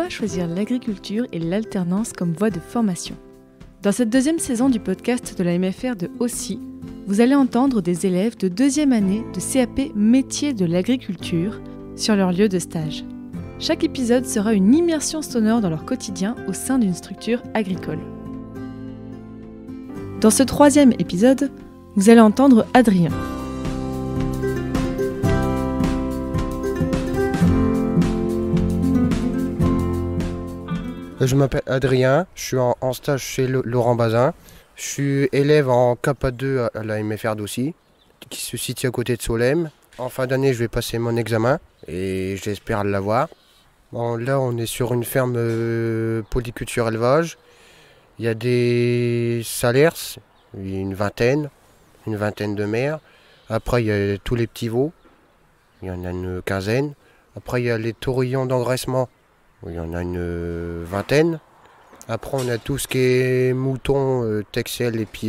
Pourquoi choisir l'agriculture et l'alternance comme voie de formation ? Dans cette deuxième saison du podcast de la MFR de Aussy, vous allez entendre des élèves de deuxième année de CAP métier de l'agriculture sur leur lieu de stage. Chaque épisode sera une immersion sonore dans leur quotidien au sein d'une structure agricole. Dans ce troisième épisode, vous allez entendre Adrien. Je m'appelle Adrien, je suis en stage chez Laurent Bazin. Je suis élève en KPA2 à la MFR d'Aussy, qui se situe à côté de Solesmes. En fin d'année, je vais passer mon examen et j'espère l'avoir. Bon, là, on est sur une ferme polyculture élevage. Il y a des salers, une vingtaine de mères. Après, il y a tous les petits veaux, il y en a une quinzaine. Après, il y a les taurillons d'engraissement. Il y en a une vingtaine. Après, on a tout ce qui est moutons, Texel et puis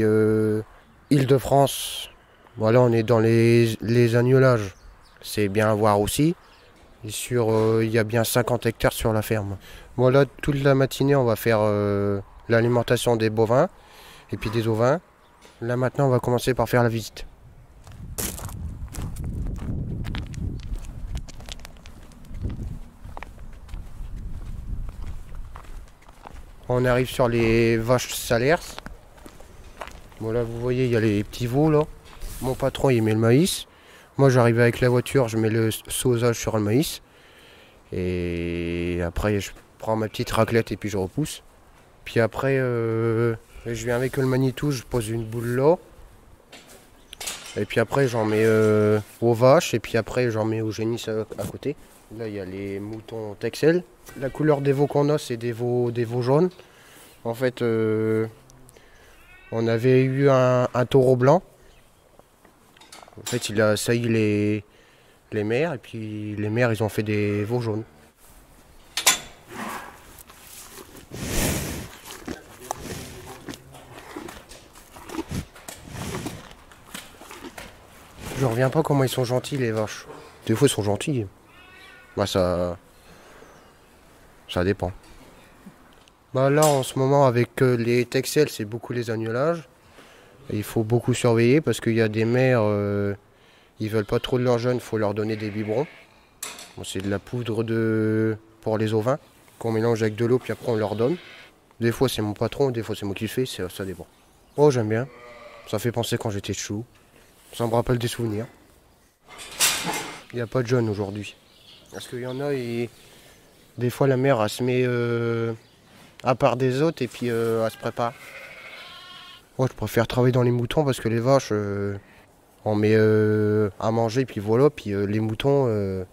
Île-de-France. Voilà, on est dans les agnelages. C'est bien à voir aussi. Et il y a bien 50 hectares sur la ferme. Voilà, toute la matinée, on va faire l'alimentation des bovins et puis des ovins. Là, maintenant, on va commencer par faire la visite. On arrive sur les vaches salers. Voilà, vous voyez, il y a les petits veaux là. Mon patron, il met le maïs. Moi, j'arrive avec la voiture, je mets le sausage sur le maïs. Et après, je prends ma petite raclette et puis je repousse. Puis après, je viens avec le magnétou, je pose une boule là. Et puis après, j'en mets aux vaches. Et puis après, j'en mets aux génisses à côté. Là, il y a les moutons Texel. La couleur des veaux qu'on a, c'est des veaux jaunes. En fait, on avait eu un taureau blanc. En fait, il a assailli les mères. Et puis les mères, ils ont fait des veaux jaunes. Je reviens pas comment ils sont gentils, les vaches. Des fois, ils sont gentils. Bah, ça dépend. Bah là, en ce moment, avec les Texel, c'est beaucoup les agnelages. Et il faut beaucoup surveiller parce qu'il y a des mères, ils veulent pas trop de leurs jeunes, il faut leur donner des biberons. Bon, c'est de la poudre pour les ovins qu'on mélange avec de l'eau, puis après on leur donne. Des fois, c'est mon patron, des fois, c'est moi qui le fais, ça dépend. Oh, j'aime bien. Ça fait penser quand j'étais chou. Ça me rappelle des souvenirs. Il n'y a pas de jeunes aujourd'hui. Parce qu'il y en a, des fois la mère elle se met à part des autres et puis elle se prépare. Moi je préfère travailler dans les moutons parce que les vaches, on met à manger puis voilà, puis les moutons,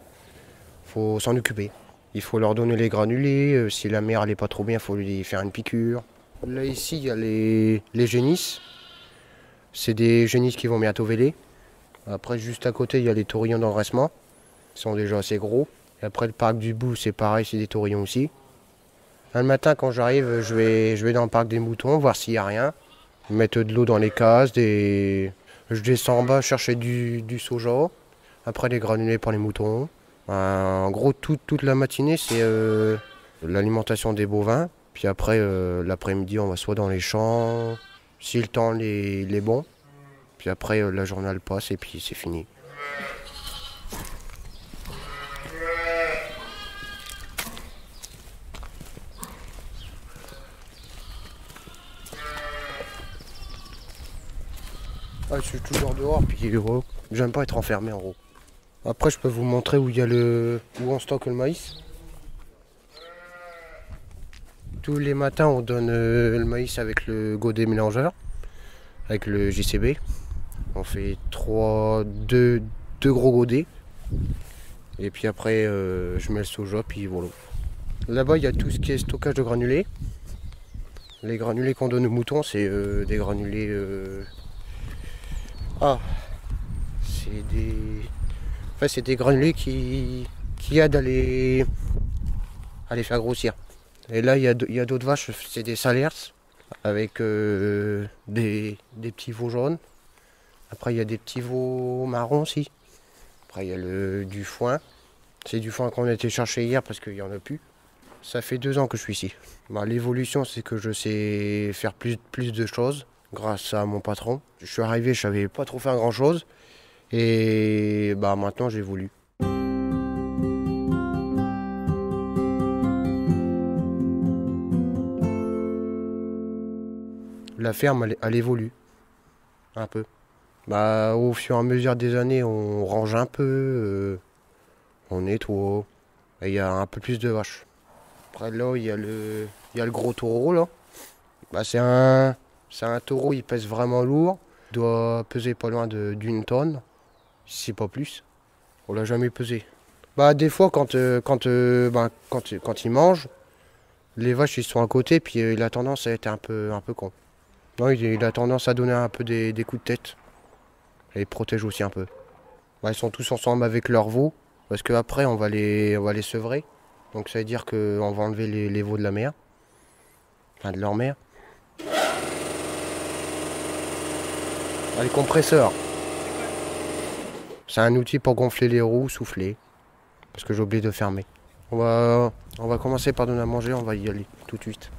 faut s'en occuper. Il faut leur donner les granulés, si la mère elle est pas trop bien, il faut lui faire une piqûre. Là ici il y a les génisses. C'est des génisses qui vont bientôt véler. Après juste à côté il y a les taurillons d'engraissement. Ils sont déjà assez gros. Et après le parc du bout, c'est pareil, c'est des taurillons aussi. Le matin quand j'arrive, je vais dans le parc des moutons, voir s'il n'y a rien. Mettre de l'eau dans les cases, je descends en bas chercher du soja. Après les granulés pour les moutons. En gros, toute la matinée, c'est l'alimentation des bovins. Puis après, l'après-midi, on va soit dans les champs, si le temps est bon. Puis après, la journée elle passe et puis c'est fini. Ah, je suis toujours dehors, puis j'aime pas être enfermé en gros. Après, je peux vous montrer où on stocke le maïs. Tous les matins, on donne le maïs avec le godet mélangeur, avec le JCB. On fait deux gros godets. Et puis après, je mets le soja, puis voilà. Là-bas, il y a tout ce qui est stockage de granulés. Les granulés qu'on donne aux moutons, c'est des granulés... c'est des granulés qui aident à les faire grossir. Et là, il y a d'autres vaches, c'est des salers avec des petits veaux jaunes. Après, il y a des petits veaux marrons aussi. Après, il y a du foin. C'est du foin qu'on a été chercher hier parce qu'il n'y en a plus. Ça fait 2 ans que je suis ici. Bah, l'évolution, c'est que je sais faire plus de choses grâce à mon patron. Je suis arrivé, je savais pas trop faire grand chose. Et bah, maintenant, j'évolue. La ferme, elle évolue un peu. Bah, au fur et à mesure des années, on range un peu, on nettoie. Et il y a un peu plus de vaches. Après là, il y a le gros taureau là. Bah, c'est un taureau, il pèse vraiment lourd. Il doit peser pas loin d'une tonne, si c'est pas plus. On l'a jamais pesé. Bah, des fois, quand il mange, les vaches ils sont à côté, puis il a tendance à être un peu con. Non, il a tendance à donner un peu des coups de tête. Et il protège aussi un peu. Bah, ils sont tous ensemble avec leurs veaux, parce qu'après on va les sevrer. Donc ça veut dire qu'on va enlever les veaux de la mère, enfin de leur mère. Ah, les compresseurs. C'est un outil pour gonfler les roues, souffler. Parce que j'ai oublié de fermer. On va commencer par donner à manger, on va y aller tout de suite.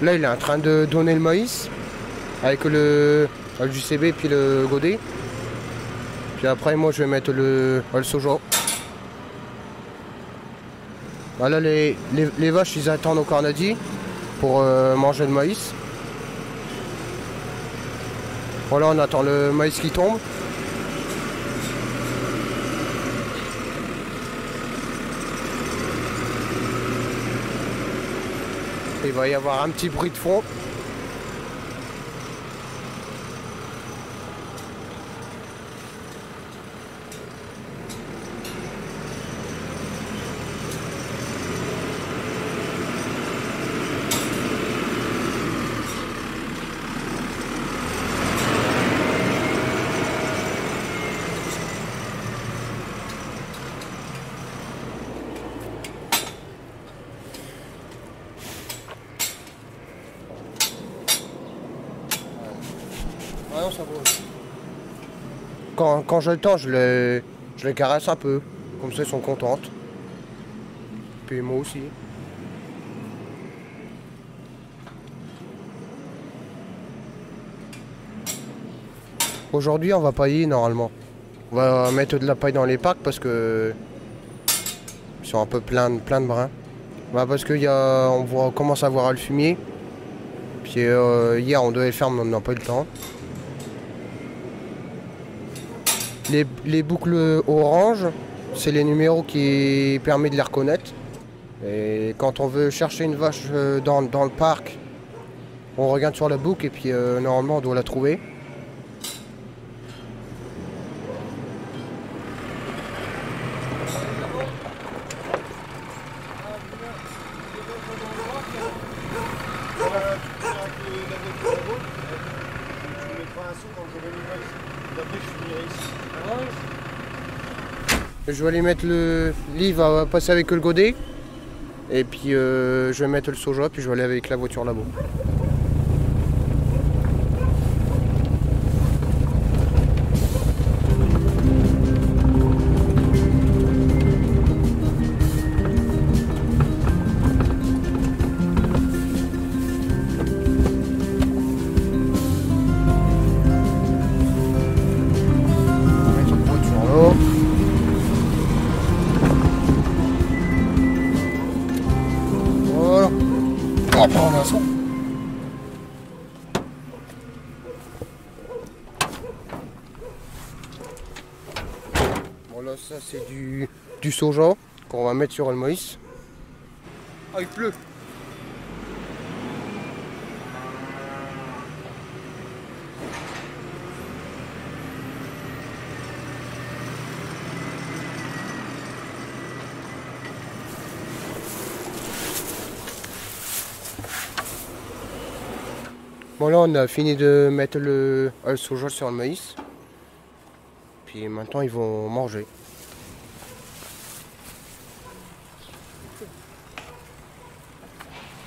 Là, il est en train de donner le maïs avec le JCB puis le godet. Puis après, moi, je vais mettre le soja. Voilà, les vaches, ils attendent au carnadi pour manger le maïs. Voilà, on attend le maïs qui tombe. Il va y avoir un petit bruit de fond. Ah non, ça va. Quand j'ai le temps, je les caresse un peu. Comme ça, elles sont contentes. Puis moi aussi. Aujourd'hui, on va pailler normalement. On va mettre de la paille dans les parcs parce que ils sont un peu pleins de brins. Bah parce on commence à voir le fumier. Puis hier, on devait faire, mais on n'a pas eu le temps. Les boucles orange, c'est les numéros qui permettent de les reconnaître. Et quand on veut chercher une vache dans le parc, on regarde sur la boucle et puis normalement on doit la trouver. Je vais aller mettre le lit, va passer avec le godet. Et puis je vais mettre le soja, puis je vais aller avec la voiture là-bas. Voilà, ça c'est du soja qu'on va mettre sur le maïs. Ah, il pleut. Bon là on a fini de mettre le soja sur le maïs. Puis maintenant ils vont manger.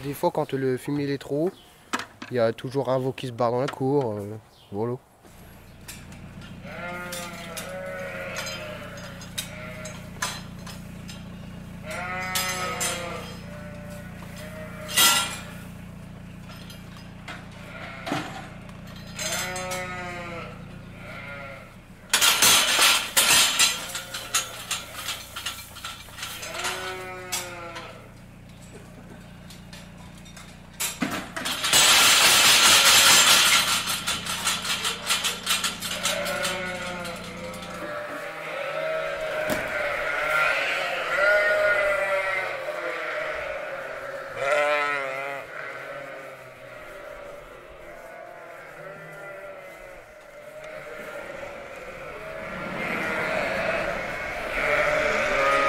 Des fois quand le fumier est trop haut, il y a toujours un veau qui se barre dans la cour. Voilà.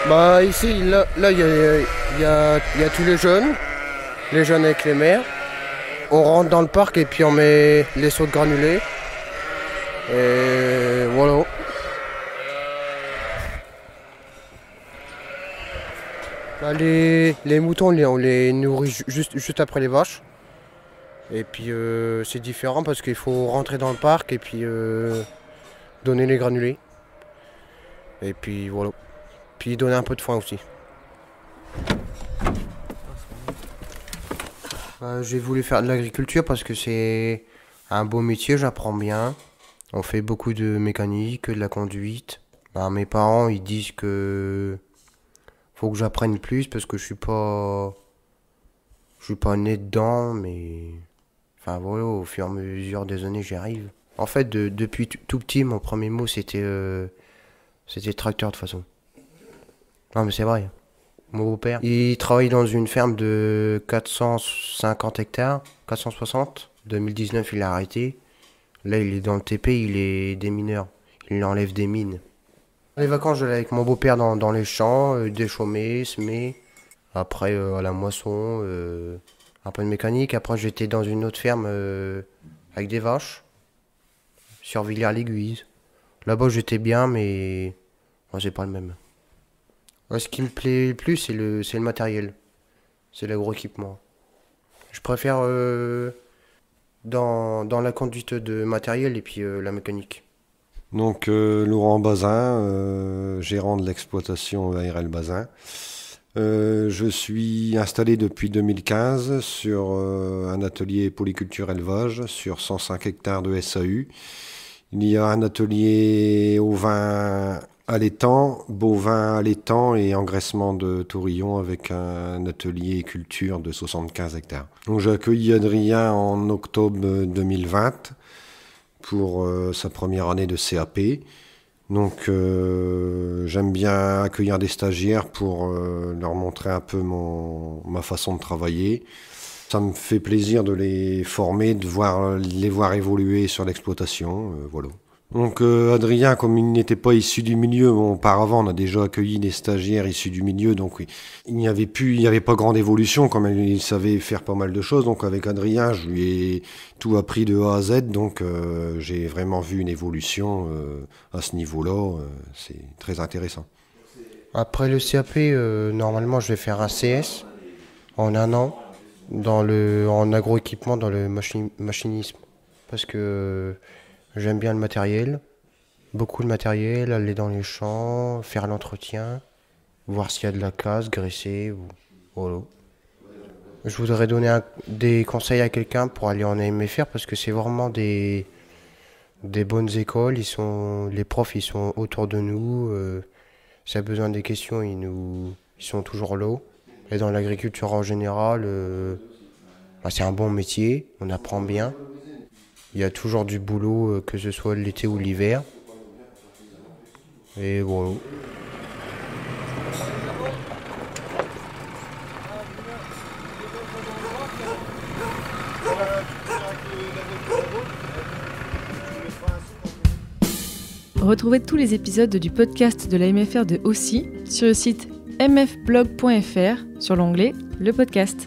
Bah ici, là il y a tous les jeunes avec les mères. On rentre dans le parc et puis on met les seaux de granulés. Et voilà. Bah, les moutons, on les nourrit juste après les vaches. Et puis c'est différent parce qu'il faut rentrer dans le parc et puis donner les granulés. Et puis voilà. Puis donner un peu de foin aussi. J'ai voulu faire de l'agriculture parce que c'est un beau métier, j'apprends bien. On fait beaucoup de mécanique, de la conduite. Mes parents ils disent que faut que j'apprenne plus parce que je suis pas né dedans, mais enfin voilà, au fur et à mesure des années j'y arrive. En fait depuis tout petit mon premier mot c'était tracteur de toute façon. Non mais c'est vrai. Mon beau-père, il travaille dans une ferme de 450 hectares, 460. 2019, il a arrêté. Là, il est dans le TP, il est démineur. Il enlève des mines. Les vacances, je l'ai avec mon beau-père dans les champs, déchaumer, semer. Après, à la moisson, un peu de mécanique. Après, j'étais dans une autre ferme avec des vaches, sur Villers-l'Aiguise. Là-bas, j'étais bien, mais moi, c'est pas le même. Ouais, ce qui me plaît le plus, c'est le matériel. C'est l'agro-équipement. Je préfère dans la conduite de matériel et puis la mécanique. Donc Laurent Bazin, gérant de l'exploitation ARL Bazin. Je suis installé depuis 2015 sur un atelier polyculture élevage sur 105 hectares de SAU. Il y a un atelier ovin allaitant, bovin allaitant et engraissement de taurillon avec un atelier culture de 75 hectares. Donc j'ai accueilli Adrien en octobre 2020 pour sa première année de CAP. Donc j'aime bien accueillir des stagiaires pour leur montrer un peu ma façon de travailler. Ça me fait plaisir de les former, de les voir évoluer sur l'exploitation. Voilà. Donc Adrien, comme il n'était pas issu du milieu, auparavant on a déjà accueilli des stagiaires issus du milieu, donc il n'y avait pas grande évolution, comme il savait faire pas mal de choses. Donc avec Adrien, je lui ai tout appris de A à Z, donc j'ai vraiment vu une évolution à ce niveau-là. C'est très intéressant. Après le CAP, normalement je vais faire un CS en un an en agroéquipement dans le machinisme, parce que j'aime bien le matériel, beaucoup de matériel, aller dans les champs, faire l'entretien, voir s'il y a de la casse, graisser. Voilà. Je voudrais donner des conseils à quelqu'un pour aller en AMFR parce que c'est vraiment des bonnes écoles. Les profs ils sont autour de nous. Si y a besoin des questions, ils sont toujours là. Et dans l'agriculture en général, c'est un bon métier, on apprend bien. Il y a toujours du boulot, que ce soit l'été ou l'hiver. Et voilà. Retrouvez tous les épisodes du podcast de la MFR de Aussi sur le site mfblog.fr sur l'onglet Le podcast.